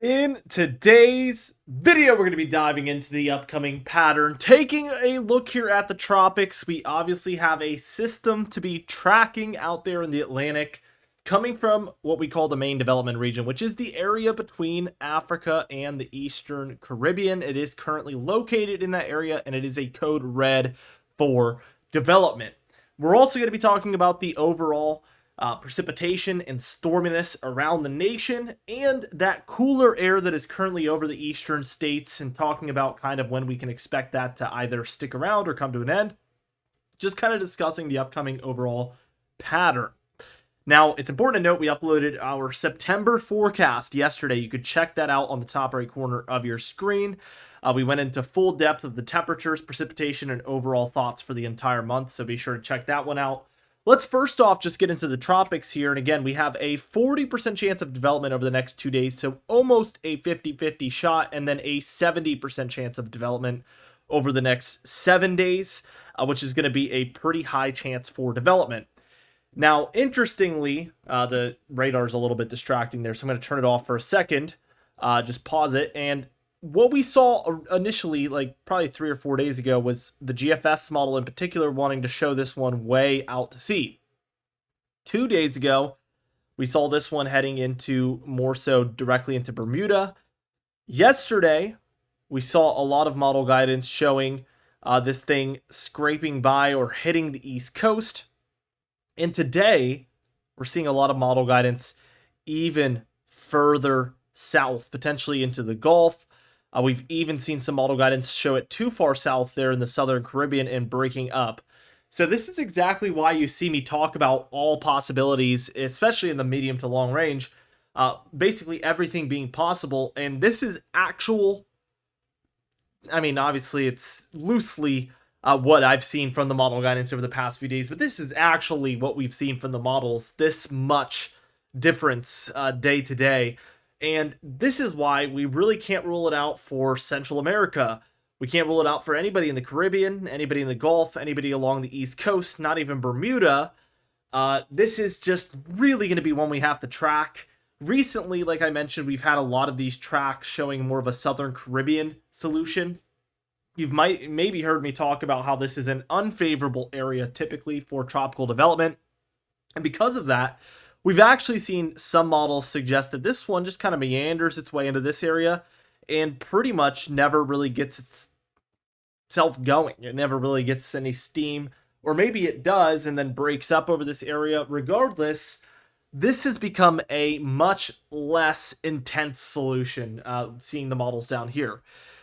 In today's video, we're going to be diving into the upcoming pattern, taking a look here at the tropics. We obviously have a system to be tracking out there in the Atlantic, coming from what we call the main development region, which is the area between Africa and the Eastern Caribbean. It is currently located in that area, and it is a code red for development. We're also going to be talking about the overall precipitation and storminess around the nation, and that cooler air that is currently over the eastern states, and talking about kind of when we can expect that to either stick around or come to an end. Just kind of discussing the upcoming overall pattern. Now, it's important to note we uploaded our September forecast yesterday. You could check that out on the top right corner of your screen. We went into full depth of the temperatures, precipitation, and overall thoughts for the entire month, so be sure to check that one out. Let's first off just get into the tropics here. And again, we have a 40% chance of development over the next 2 days, so almost a 50-50 shot, and then a 70% chance of development over the next 7 days, which is going to be a pretty high chance for development. Now, interestingly, the radar is a little bit distracting there, so I'm going to turn it off for a second, just pause it, and what we saw initially, like probably 3 or 4 days ago, was the GFS model in particular wanting to show this one way out to sea. 2 days ago, we saw this one heading into more so directly into Bermuda. Yesterday, we saw a lot of model guidance showing this thing scraping by or hitting the East Coast. And today, we're seeing a lot of model guidance even further south, potentially into the Gulf. We've even seen some model guidance show it too far south there in the Southern Caribbean and breaking up. So this is exactly why you see me talk about all possibilities, especially in the medium to long range, basically everything being possible. And this is actual, I mean, obviously it's loosely what I've seen from the model guidance over the past few days, but this is actually what we've seen from the models, this much difference day to day. And this is why we really can't rule it out for Central America. We can't rule it out for anybody in the Caribbean, anybody in the Gulf, anybody along the East Coast, not even Bermuda. This is just really going to be one we have to track. Recently, like I mentioned, we've had a lot of these tracks showing more of a Southern Caribbean solution. You've maybe heard me talk about how this is an unfavorable area typically for tropical development. And because of that, we've actually seen some models suggest that this one just kind of meanders its way into this area and pretty much never really gets itself going. It never really gets any steam, or maybe it does and then breaks up over this area. Regardless, this has become a much less intense solution, seeing the models down here.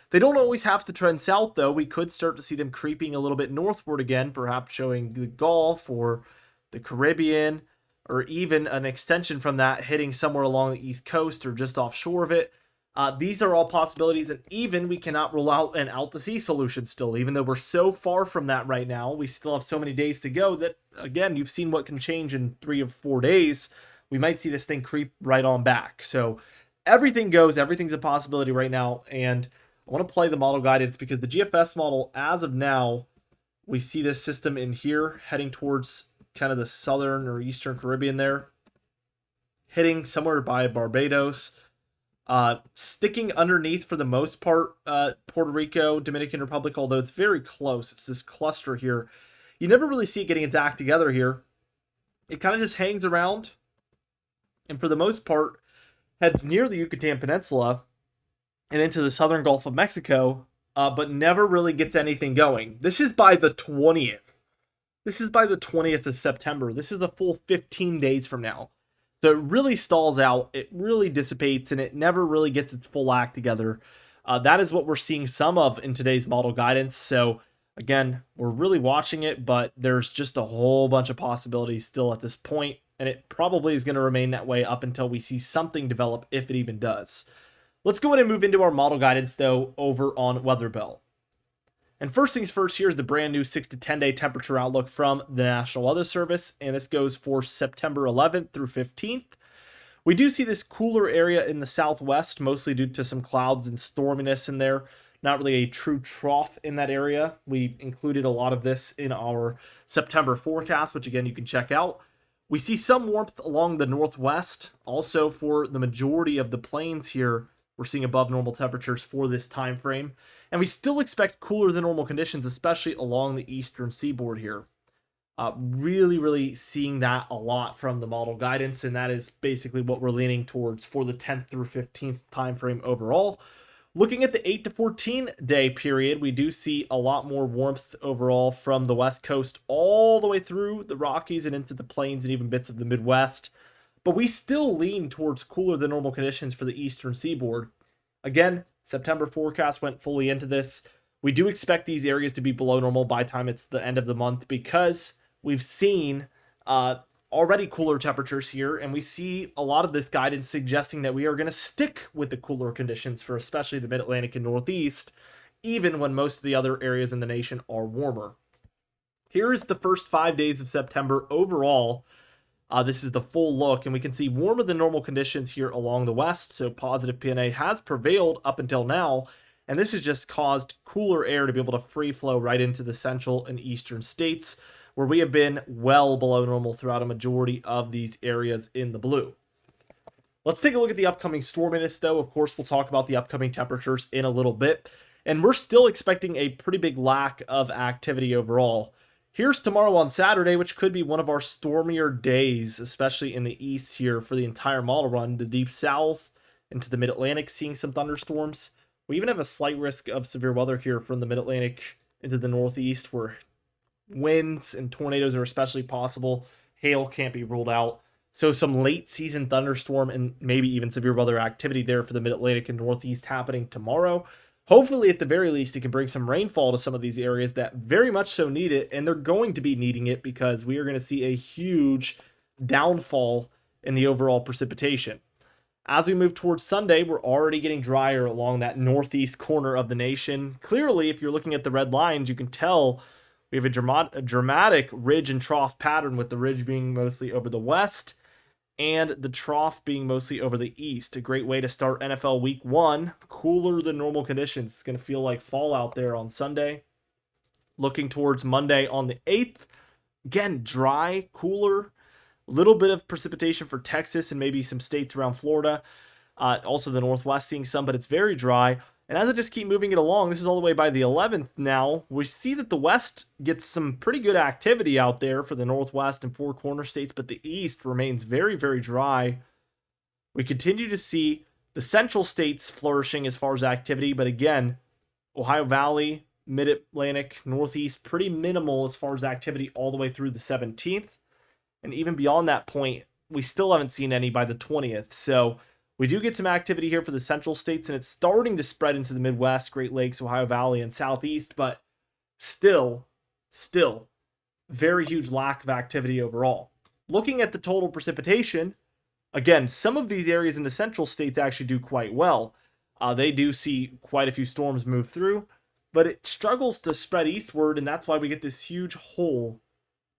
They don't always have to trend south, though. We could start to see them creeping a little bit northward again, perhaps showing the Gulf or the Caribbean, or even an extension from that hitting somewhere along the East Coast or just offshore of it. These are all possibilities, and even we cannot rule out an out-to-sea solution still. Even though we're so far from that right now, we still have so many days to go that, again, you've seen what can change in 3 or 4 days. We might see this thing creep right on back. So everything goes, everything's a possibility right now, and I want to play the model guidance because the GFS model, as of now, we see this system in here heading towards kind of the Southern or Eastern Caribbean there, hitting somewhere by Barbados, sticking underneath for the most part Puerto Rico, Dominican Republic, although it's very close. It's this cluster here. You never really see it getting its act together here. It kind of just hangs around, and for the most part heads near the Yucatan Peninsula and into the southern Gulf of Mexico, but never really gets anything going. This is by the 20th. This is by the 20th of September. This is a full 15 days from now. So it really stalls out. It really dissipates, and it never really gets its full act together. That is what we're seeing some of in today's model guidance. So again, we're really watching it, but there's just a whole bunch of possibilities still at this point, and it probably is going to remain that way up until we see something develop, if it even does. Let's go ahead and move into our model guidance, though, over on WeatherBell. And first things first, here's the brand new 6 to 10 day temperature outlook from the National Weather Service, and this goes for September 11th through 15th. We do see this cooler area in the southwest, mostly due to some clouds and storminess in there. Not really a true trough in that area. We included a lot of this in our September forecast, which again you can check out. We see some warmth along the northwest. Also, for the majority of the plains here, we're seeing above normal temperatures for this time frame. And we still expect cooler than normal conditions, especially along the eastern seaboard here. Really seeing that a lot from the model guidance, and that is basically what we're leaning towards for the 10th through 15th time frame overall. Looking at the 8 to 14 day period, we do see a lot more warmth overall from the west coast all the way through the Rockies and into the plains and even bits of the Midwest. But we still lean towards cooler than normal conditions for the eastern seaboard. Again, September forecast went fully into this. We do expect these areas to be below normal by the time it's the end of the month, because we've seen already cooler temperatures here, and we see a lot of this guidance suggesting that we are going to stick with the cooler conditions for especially the mid-Atlantic and Northeast, even when most of the other areas in the nation are warmer. Here is the first 5 days of September overall. This is the full look, and we can see warmer than normal conditions here along the west, so positive PNA has prevailed up until now, and this has just caused cooler air to be able to free flow right into the central and eastern states, where we have been well below normal throughout a majority of these areas in the blue. Let's take a look at the upcoming storminess, though. Of course, we'll talk about the upcoming temperatures in a little bit, and we're still expecting a pretty big lack of activity overall. Here's tomorrow on Saturday, which could be one of our stormier days, especially in the east here for the entire model run. The deep south into the mid-Atlantic seeing some thunderstorms. We even have a slight risk of severe weather here from the mid-Atlantic into the northeast, where winds and tornadoes are especially possible. Hail can't be ruled out. So some late season thunderstorm and maybe even severe weather activity there for the mid-Atlantic and northeast happening tomorrow. Hopefully, at the very least, it can bring some rainfall to some of these areas that very much so need it, and they're going to be needing it because we are going to see a huge downfall in the overall precipitation. As we move towards Sunday, we're already getting drier along that northeast corner of the nation. Clearly, if you're looking at the red lines, you can tell we have a dramatic ridge and trough pattern, with the ridge being mostly over the west and the trough being mostly over the east. A great way to start NFL Week 1. Cooler than normal conditions. It's going to feel like fall out there on Sunday. Looking towards Monday on the 8th. Again, dry, cooler. A little bit of precipitation for Texas and maybe some states around Florida. Also the Northwest seeing some, but it's very dry. And as I just keep moving it along, this is all the way by the 11th now, we see that the West gets some pretty good activity out there for the Northwest and Four Corner states, but the East remains very dry. We continue to see the Central states flourishing as far as activity, but again, Ohio Valley, Mid-Atlantic, Northeast, pretty minimal as far as activity all the way through the 17th. And even beyond that point, we still haven't seen any by the 20th. So we do get some activity here for the Central states, and it's starting to spread into the Midwest, Great Lakes, Ohio Valley, and Southeast, but still, very huge lack of activity overall. Looking at the total precipitation, again, some of these areas in the Central states actually do quite well. They do see quite a few storms move through, but it struggles to spread eastward, and that's why we get this huge hole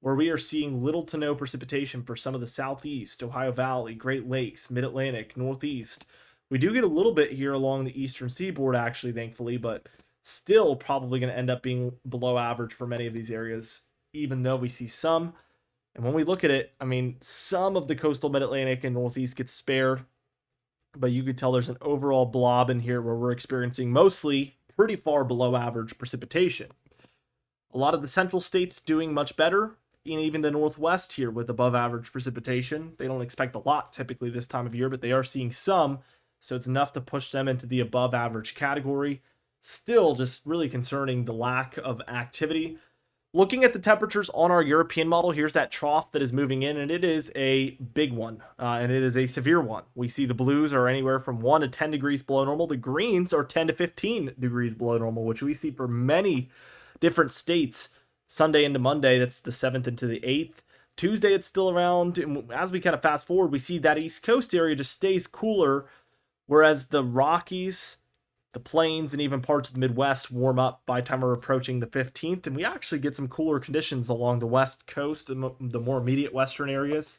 where we are seeing little to no precipitation for some of the Southeast, Ohio Valley, Great Lakes, Mid-Atlantic, Northeast. We do get a little bit here along the eastern seaboard, actually, thankfully, but still probably going to end up being below average for many of these areas, even though we see some. And when we look at it, I mean, some of the coastal Mid-Atlantic and Northeast gets spared, but you could tell there's an overall blob in here where we're experiencing mostly pretty far below average precipitation. A lot of the central states doing much better, and even the Northwest here with above average precipitation. They don't expect a lot typically this time of year, but they are seeing some, so it's enough to push them into the above average category. Still just really concerning the lack of activity. Looking at the temperatures on our European model, here's that trough that is moving in, and it is a big one, and it is a severe one. We see the blues are anywhere from 1 to 10 degrees below normal. The greens are 10 to 15 degrees below normal, which we see for many different states. Sunday into Monday, that's the 7th into the 8th. Tuesday, it's still around. And as we kind of fast forward, we see that East Coast area just stays cooler, whereas the Rockies, the Plains, and even parts of the Midwest warm up by the time we're approaching the 15th. And we actually get some cooler conditions along the West Coast and the more immediate western areas.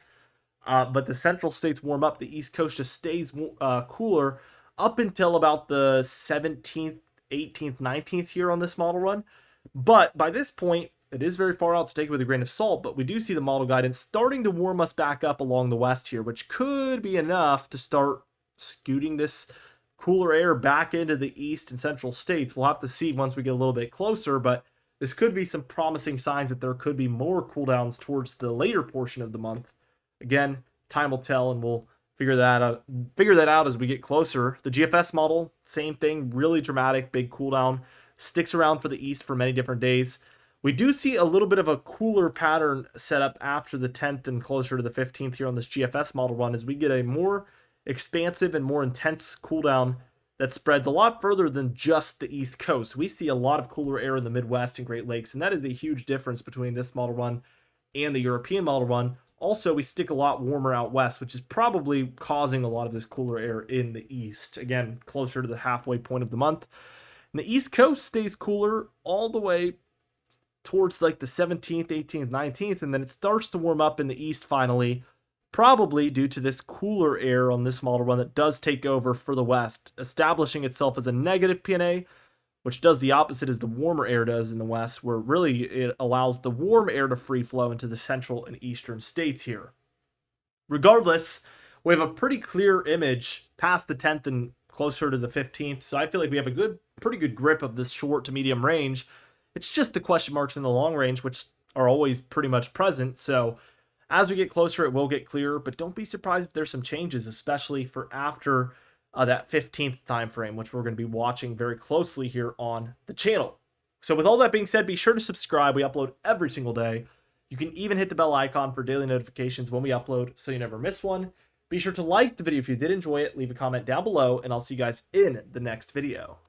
But the central states warm up. The East Coast just stays cooler up until about the 17th, 18th, 19th here on this model run. But by this point, it is very far out, so take it with a grain of salt, but we do see the model guidance starting to warm us back up along the west here, which could be enough to start scooting this cooler air back into the east and central states. We'll have to see once we get a little bit closer, but this could be some promising signs that there could be more cooldowns towards the later portion of the month. Again, time will tell, and we'll figure that out as we get closer. The GFS model, same thing, really dramatic, big cooldown, sticks around for the east for many different days. We do see a little bit of a cooler pattern set up after the 10th and closer to the 15th here on this GFS model run as we get a more expansive and more intense cooldown that spreads a lot further than just the East Coast. We see a lot of cooler air in the Midwest and Great Lakes, and that is a huge difference between this model run and the European model run. Also, we stick a lot warmer out west, which is probably causing a lot of this cooler air in the east. Again, closer to the halfway point of the month. And the East Coast stays cooler all the way towards like the 17th, 18th, 19th, and then it starts to warm up in the east finally, probably due to this cooler air on this model run that does take over for the west, establishing itself as a negative PNA, which does the opposite as the warmer air does in the west, where really it allows the warm air to free flow into the central and eastern states here. Regardless, we have a pretty clear image past the 10th and closer to the 15th, so I feel like we have a pretty good grip of this short to medium range. It's just the question marks in the long range, which are always pretty much present. So as we get closer, it will get clearer, but don't be surprised if there's some changes, especially for after that 15th time frame, which we're going to be watching very closely here on the channel. So with all that being said, be sure to subscribe. We upload every single day. You can even hit the bell icon for daily notifications when we upload so you never miss one. Be sure to like the video if you did enjoy it, leave a comment down below, and I'll see you guys in the next video.